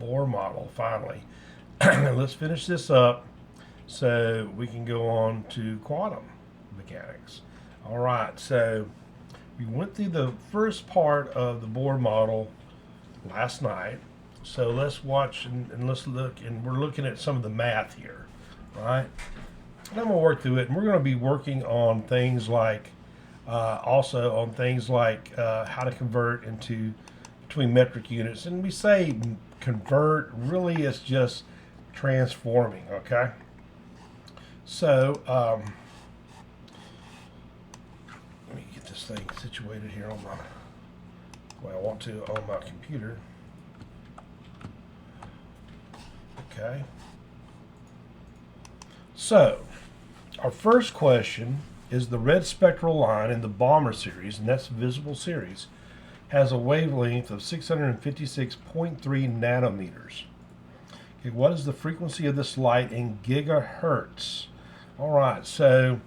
Bohr model finally. Let's finish this up so we can go on to quantum mechanics. All right, so we went through the first part of the Bohr model last night. So let's watch and let's look, and we're looking at some of the math here, right? And I'm going to work through it, and we're going to be working on things like also on things like how to convert into between metric units. And we say convert, really it's just transforming, okay? So let me get this thing situated here on my, well, I want to on my computer. Okay. So our first question is the red spectral line in the Balmer series, and that's visible series, has a wavelength of 656.3 nanometers. Okay, what is the frequency of this light in gigahertz? All right, so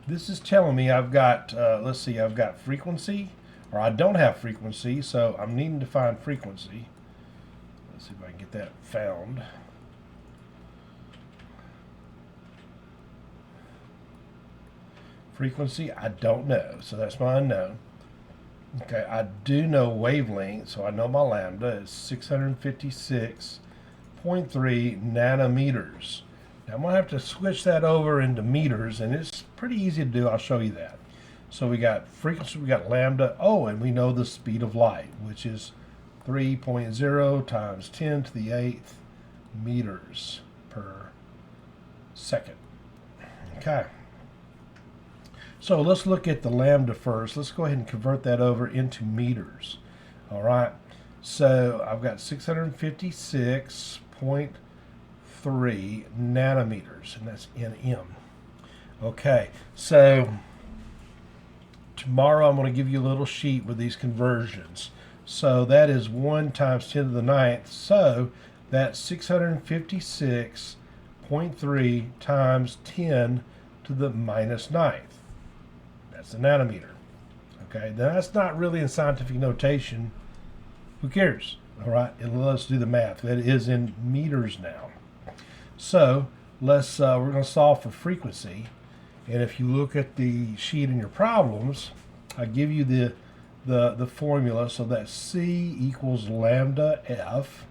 this is telling me I've got, let's see, I've got frequency, or I don't have frequency, so I'm needing to find frequency. Let's see if I can get that found. Frequency, I don't know, so that's my unknown. Okay, I do know wavelength, so I know my lambda is 656.3 nanometers. Now I'm going to have to switch that over into meters, and it's pretty easy to do. I'll show you that. So we got frequency, we got lambda, oh, and we know the speed of light, which is 3.0 times 10 to the 8th meters per second. Okay. So let's look at the lambda first. Let's go ahead and convert that over into meters. All right. So I've got 656.3 nanometers, and that's nm. Okay. So tomorrow I'm going to give you a little sheet with these conversions. So that is 1 times 10 to the 9th. So that's 656.3 times 10 to the minus 9th. That's a nanometer. Okay, now that's not really in scientific notation. Who cares? All right, let's do the math. That is in meters now. So let's we're going to solve for frequency. And if you look at the sheet in your problems, I give you the formula. So that's C equals lambda F.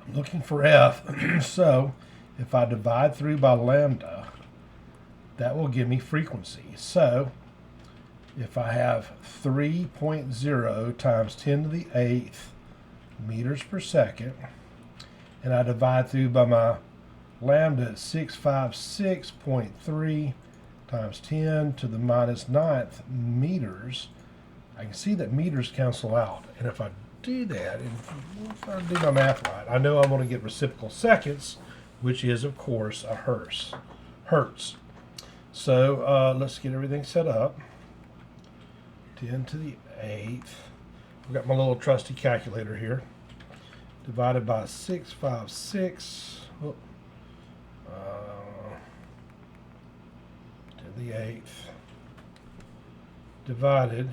I'm looking for F. So if I divide through by lambda, that will give me frequency. So if I have 3.0 times 10 to the 8th meters per second, and I divide through by my lambda at 656.3 times 10 to the minus 9th meters, I can see that meters cancel out. And if I do that, and if I do my math right, I know I'm going to get reciprocal seconds, which is, of course, a hertz. So let's get everything set up. 10 to the 8th. I've got my little trusty calculator here. Divided by 656. Oh, 10 to the 8th. Divided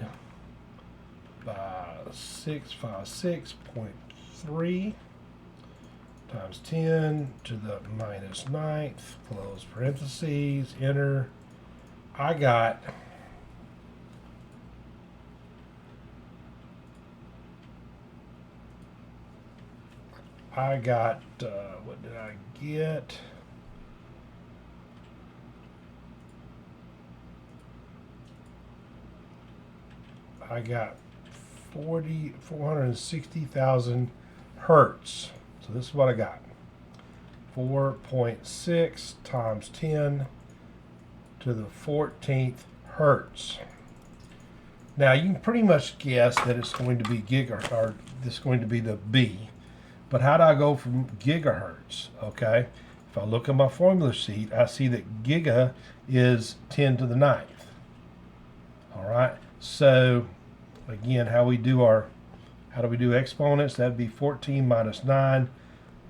by 656.3 times 10 to the minus 9th, close parentheses, enter. I got what did I get? I got 460,000 hertz. So this is what I got. 4.6 times 10 to the 14th hertz. Now you can pretty much guess that it's going to be gigahertz, or this is going to be the B. But how do I go from gigahertz? Okay, if I look at my formula sheet, I see that giga is 10 to the 9th. All right, so again, how do we do exponents? That'd be 14 minus 9.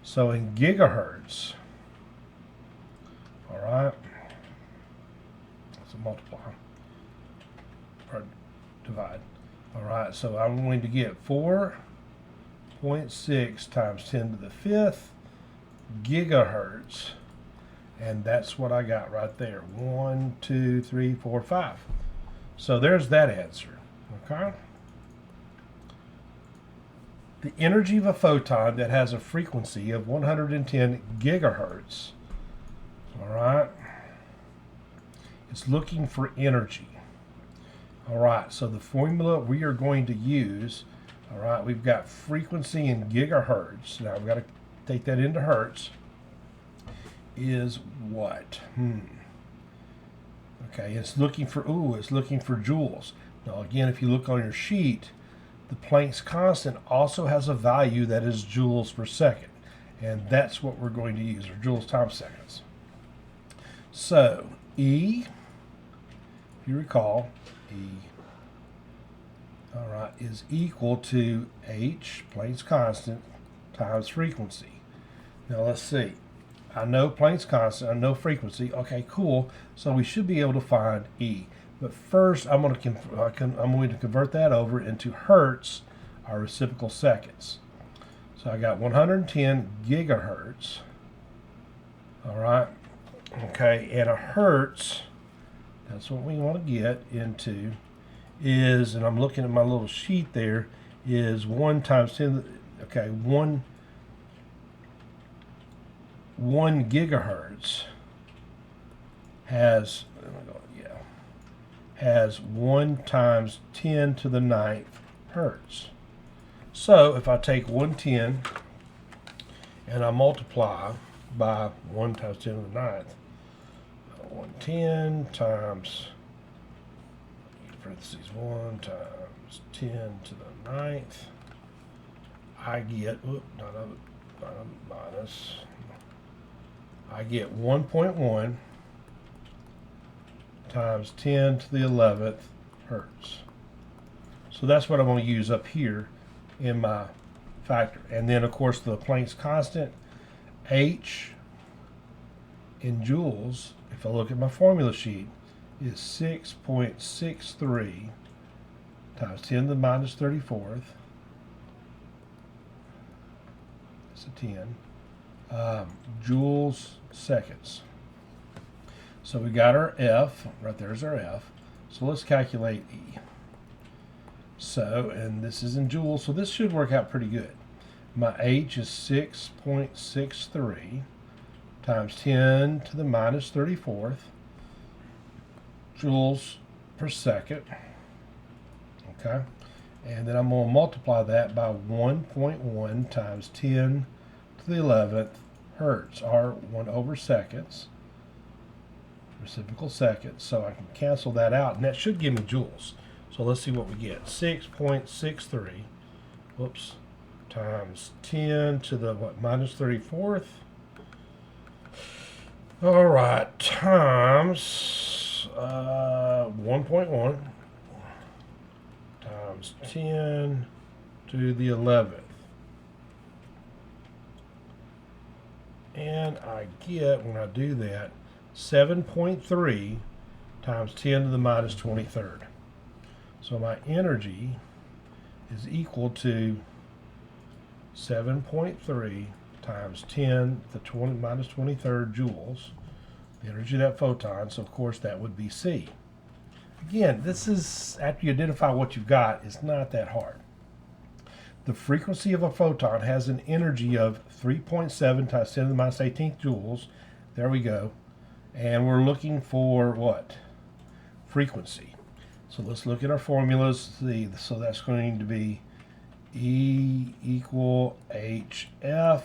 So in gigahertz, all right, that's a multiply, or divide. All right, so I'm going to get 4 0.6 times 10 to the 5th gigahertz. And that's what I got right there. 1, 2, 3, 4, 5. So there's that answer. Okay. The energy of a photon that has a frequency of 110 gigahertz. All right. It's looking for energy. All right. So the formula we are going to use, all right, we've got frequency in gigahertz. Now we've got to take that into hertz. Is what? Okay, it's looking for joules. Now again, if you look on your sheet, the Planck's constant also has a value that is joules per second, and that's what we're going to use, or joules times seconds. So E, if you recall, E, all right, is equal to H, Planck's constant, times frequency. Now let's see. I know Planck's constant, I know frequency. Okay, cool. So we should be able to find E. But first, I'm going to convert that over into hertz, our reciprocal seconds. So I got 110 gigahertz. All right. Okay, and a hertz, that's what we want to get into, is, and I'm looking at my little sheet there, is 1 times 10, okay, 1 gigahertz has 1 times 10 to the 9th hertz. So if I take 110 and I multiply by 1 times 10 to the 9th, 110 times, parentheses, 1 times 10 to the 9th, I get, I get 1.1 times 10 to the 11th hertz. So that's what I'm going to use up here in my factor. And then, of course, the Planck's constant, H in joules, if I look at my formula sheet, is 6.63 times 10 to the minus 34th. That's a 10. Joules seconds. So we got our F, right there's our F. So let's calculate E. So, and this is in joules, so this should work out pretty good. My H is 6.63 times 10 to the minus 34th joules per second. Okay, and then I'm going to multiply that by 1.1 times 10 to the 11th hertz, or 1 over seconds, reciprocal seconds. So I can cancel that out, and that should give me joules. So let's see what we get. 6.63, whoops, times 10 to the minus 34th. All right, times 1.1 times 10 to the 11th. And I get, when I do that, 7.3 times 10 to the minus 23rd. So my energy is equal to 7.3 times 10 to the minus 23rd joules, the energy of that photon. So of course that would be C. Again, this is, after you identify what you've got, it's not that hard. The frequency of a photon has an energy of 3.7 times 10 to the minus 18th joules. There we go. And we're looking for what? Frequency. So let's look at our formulas. So that's going to be E equal HF,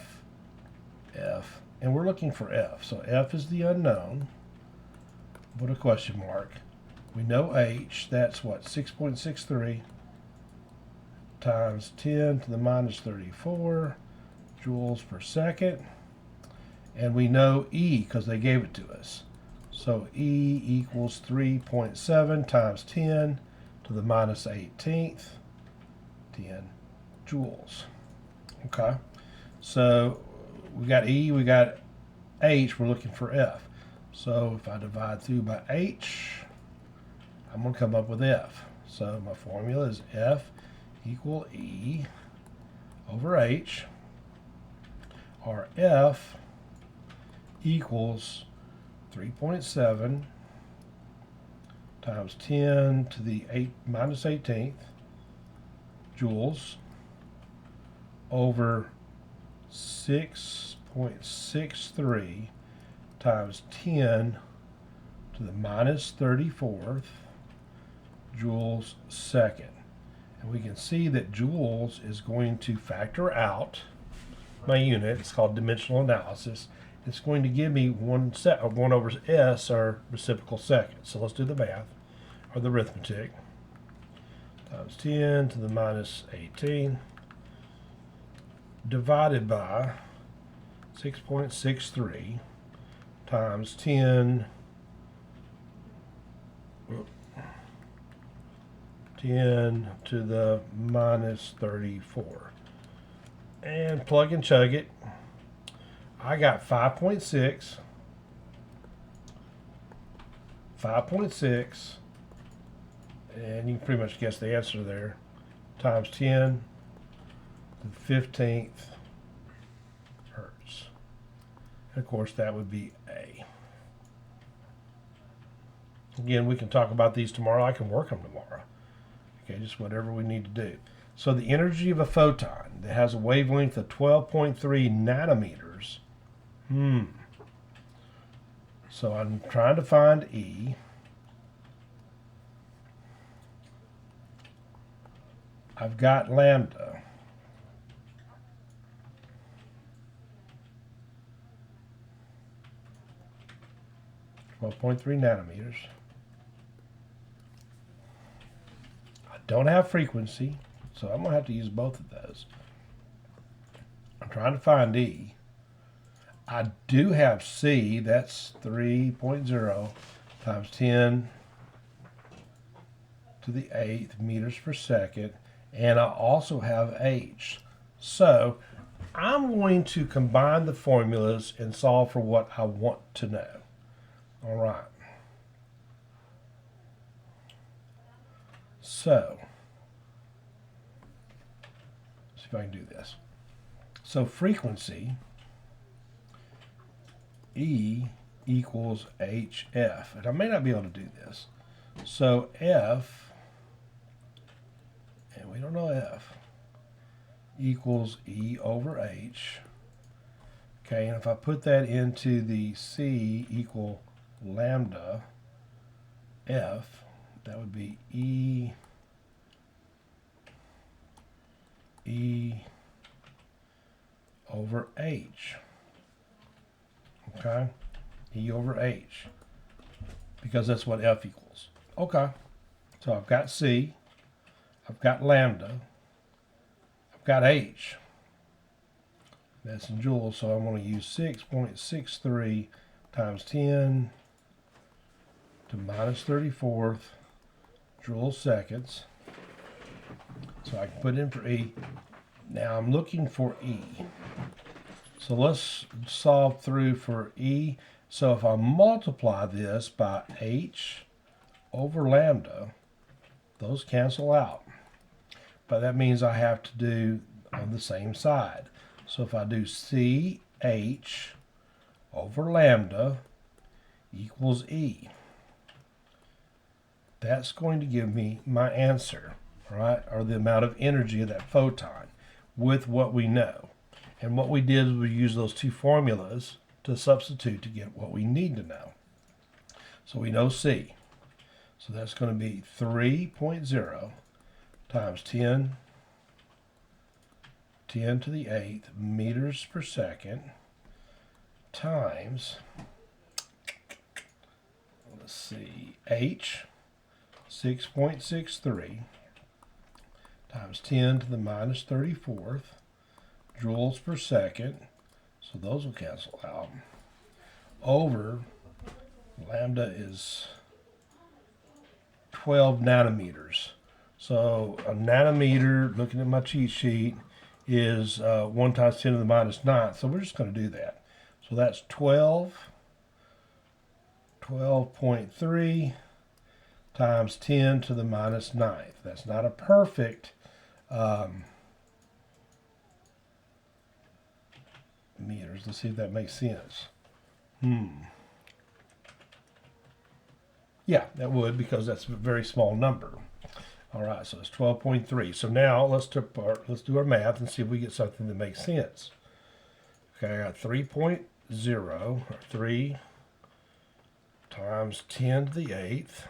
F. And we're looking for F. So F is the unknown. Put a question mark. We know H, that's what? 6.63 times 10 to the minus 34 joules per second. And we know E because they gave it to us. So E equals 3.7 times 10 to the minus 18th, 10 joules. Okay, so we got E, we got H, we're looking for F. So if I divide through by H, I'm going to come up with F. So my formula is F equal E over h, or F equals 3.7 times 10 to the minus 18th joules over 6.63 times 10 to the minus 34th joules second. And we can see that joules is going to factor out my unit. It's called dimensional analysis. It's going to give me 1 over s, or reciprocal second. So let's do the math, or the arithmetic. Times 10 to the minus 18 divided by 6.63 times 10 to the minus 34. And plug and chug it. I got 5.6, and you can pretty much guess the answer there, times 10 to the 15th hertz. And of course, that would be A. Again, we can talk about these tomorrow. I can work them tomorrow. Okay, just whatever we need to do. So the energy of a photon that has a wavelength of 12.3 nanometers. So I'm trying to find E. I've got lambda. .3 nanometers. I don't have frequency, so I'm going to have to use both of those. I'm trying to find E. I do have C, that's 3.0 times 10 to the 8th meters per second, and I also have H. So I'm going to combine the formulas and solve for what I want to know. All right. So, let's see if I can do this. So frequency, E equals HF. And I may not be able to do this. So F, and we don't know F, equals E over H. Okay, and if I put that into the C equal lambda F, that would be E over H. Okay, E over H, because that's what F equals. Okay, so I've got C, I've got lambda, I've got H. That's in joules, so I'm going to use 6.63 times 10 to minus 34th joule seconds. So I can put in for E. Now I'm looking for E. So let's solve through for E. So if I multiply this by H over lambda, those cancel out. But that means I have to do on the same side. So if I do CH over lambda equals E, that's going to give me my answer, right? Or the amount of energy of that photon with what we know. And what we did is we used those two formulas to substitute to get what we need to know. So we know C. So that's going to be 3.0 times 10 to the 8th meters per second times, let's see, H, 6.63 times 10 to the minus 34th joules per second, so those will cancel out, over lambda is 12 nanometers. So a nanometer, looking at my cheat sheet, is 1 times 10 to the minus 9th. So we're just going to do that. So that's 12.3 times 10 to the minus 9th. That's not a perfect meters. Let's see if that makes sense. Yeah, that would, because that's a very small number. All right, so it's 12.3. So now let's do our math and see if we get something that makes sense. Okay, I got 3.0, or 3 times 10 to the 8th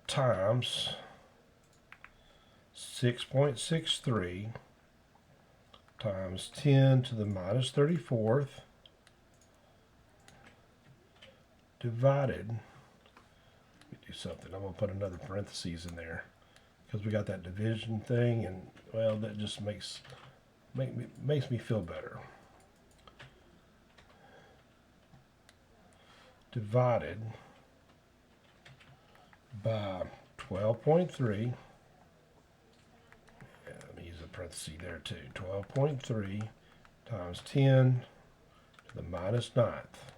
times 6.63 times 10 to the minus 34th divided, let me do something, I'm going to put another parentheses in there because we got that division thing, and well, that just makes me feel better. Divided by 12.3. Let me use a parenthesis there too. 12.3 times 10 to the minus 9th.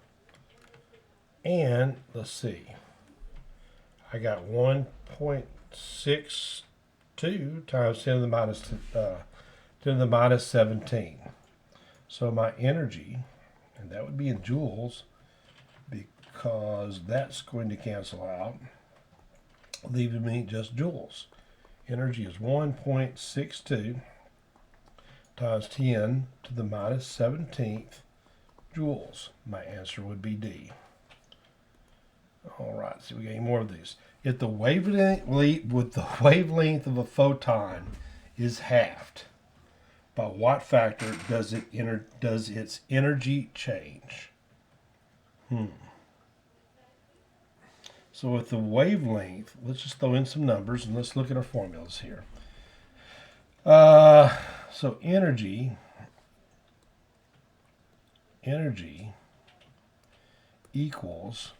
And let's see, I got 1.62 times 10 to the minus 10 to the minus 17. So my energy, and that would be in joules, because that's going to cancel out, leaving me just joules. Energy is 1.62 times 10 to the minus 17th joules. My answer would be D. All right, so we got any more of these. If the wavelength of a photon is halved, by what factor does its energy change? So with the wavelength, let's just throw in some numbers and let's look at our formulas here. So energy equals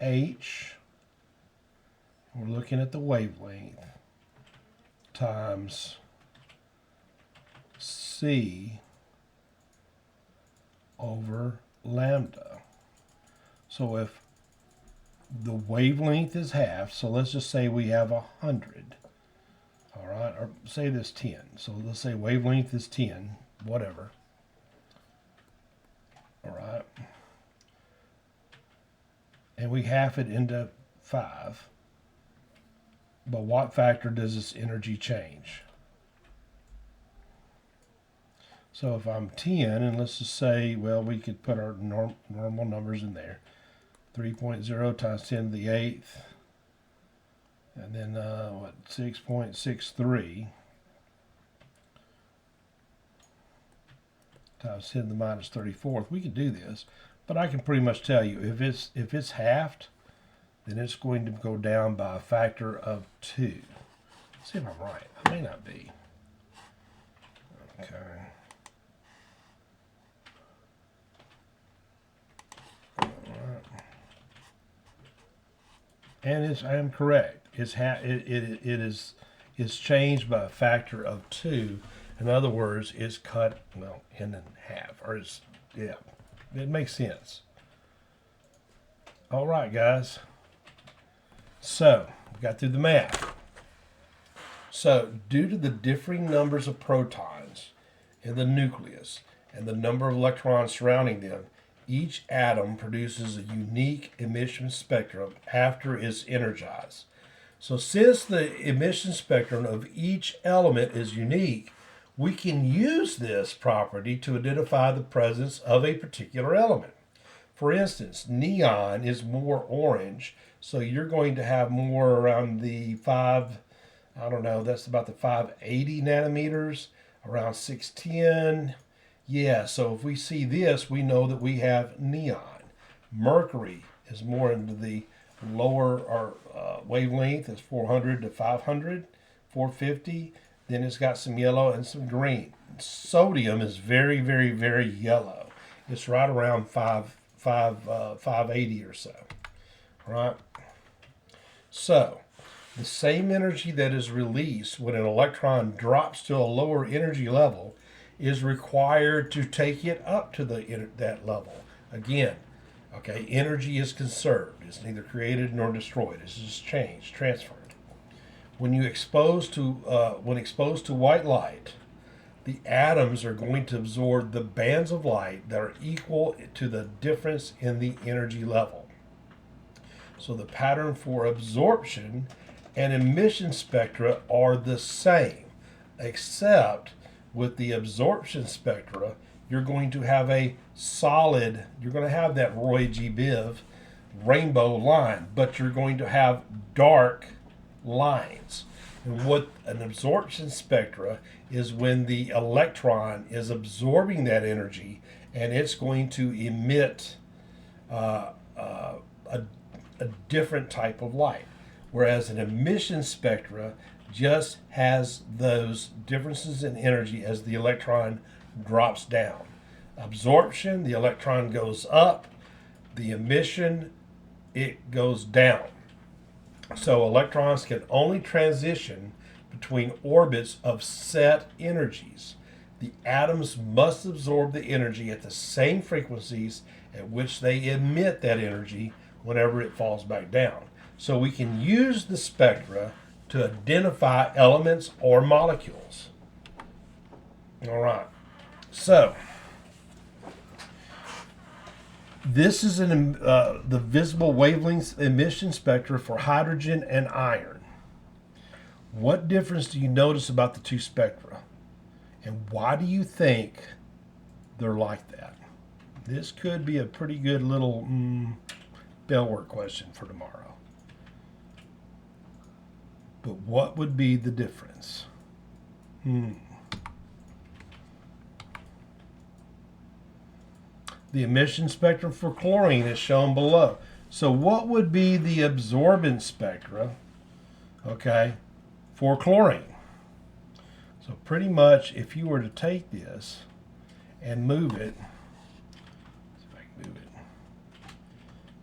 H, we're looking at the wavelength, times C over lambda. So if the wavelength is half, so let's just say we have 100, all right, or say this 10. So let's say wavelength is 10, whatever, all right, and we half it into 5. But what factor does this energy change? So if I'm 10, and let's just say, well, we could put our normal numbers in there. 3.0 times 10 to the 8th. And then, 6.63 times 10 to the minus 34th. We can do this, but I can pretty much tell you, if it's halved, then it's going to go down by a factor of 2. Let's see if I'm right. I may not be. Okay. All right. And I am correct. It's changed by a factor of 2. In other words, it's cut, well, in half, or it's, yeah, it makes sense. All right, guys. So, we got through the math. So, due to the differing numbers of protons in the nucleus and the number of electrons surrounding them, each atom produces a unique emission spectrum after it's energized. So, since the emission spectrum of each element is unique, we can use this property to identify the presence of a particular element. For instance, neon is more orange, so you're going to have more around the that's about the 580 nanometers, around 610. Yeah, so if we see this, we know that we have neon. Mercury is more into the lower wavelength, is 400 to 500, 450. Then it's got some yellow and some green. Sodium is very, very, very yellow. It's right around 580 or so, right? So, the same energy that is released when an electron drops to a lower energy level is required to take it up to that level. Again, okay, energy is conserved. It's neither created nor destroyed. It's just changed, transferred. When exposed to white light, the atoms are going to absorb the bands of light that are equal to the difference in the energy level. So the pattern for absorption and emission spectra are the same, except with the absorption spectra, you're going to have a solid, you're going to have that Roy G. Biv rainbow line, but you're going to have dark lines. And what an absorption spectra is when the electron is absorbing that energy, and it's going to emit a different type of light. Whereas an emission spectra just has those differences in energy as the electron drops down. Absorption, the electron goes up. The emission, it goes down. So electrons can only transition between orbits of set energies. The atoms must absorb the energy at the same frequencies at which they emit that energy whenever it falls back down. So we can use the spectra to identify elements or molecules. All right. So this is the visible wavelength emission spectra for hydrogen and iron. What difference do you notice about the two spectra? And why do you think they're like that? This could be a pretty good little bellwork question for tomorrow. But what would be the difference? The emission spectrum for chlorine is shown below. So what would be the absorbance spectra, okay, for chlorine? So pretty much if you were to take this and move it, see if I can move it.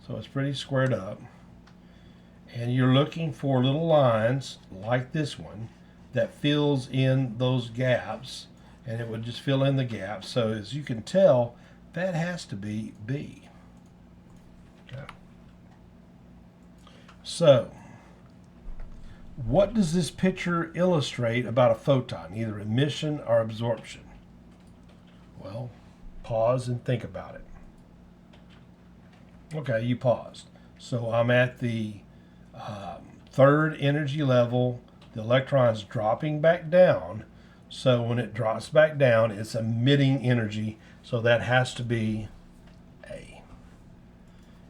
So it's pretty squared up. And you're looking for little lines like this one that fills in those gaps, and it would just fill in the gaps. So as you can tell, that has to be B. Okay. So, what does this picture illustrate about a photon, either emission or absorption? Well, pause and think about it. Okay, you paused. So I'm at the third energy level. The electron's dropping back down. So when it drops back down, it's emitting energy. So that has to be A.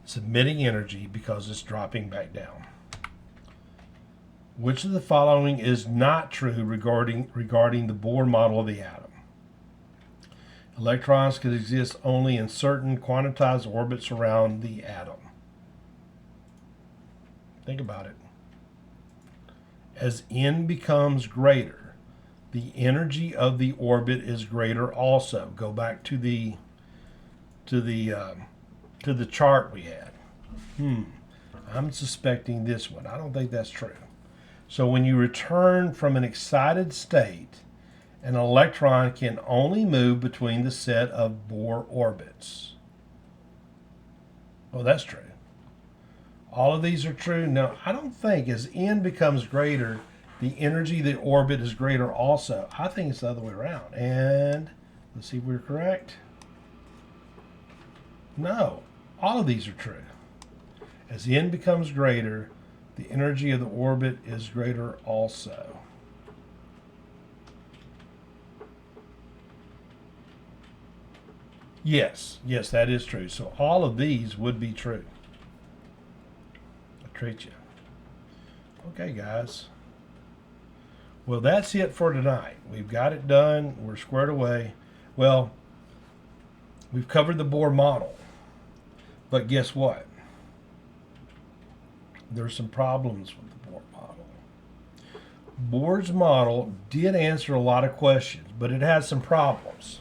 It's emitting energy because it's dropping back down. Which of the following is not true regarding the Bohr model of the atom? Electrons could exist only in certain quantized orbits around the atom. Think about it. As n becomes greater, the energy of the orbit is greater also. Go back to the chart we had. I'm suspecting this one. I don't think that's true. So when you return from an excited state, an electron can only move between the set of Bohr orbits. Oh, that's true. All of these are true. No, I don't think as n becomes greater, the energy of the orbit is greater also. I think it's the other way around. And let's see if we're correct. No, all of these are true. As n becomes greater, the energy of the orbit is greater also. Yes, that is true. So all of these would be true. I treat you. Okay, guys. Well, that's it for tonight. We've got it done. We're squared away. Well, we've covered the Bohr model. But guess what? There's some problems with the Bohr model. Bohr's model did answer a lot of questions, but it has some problems.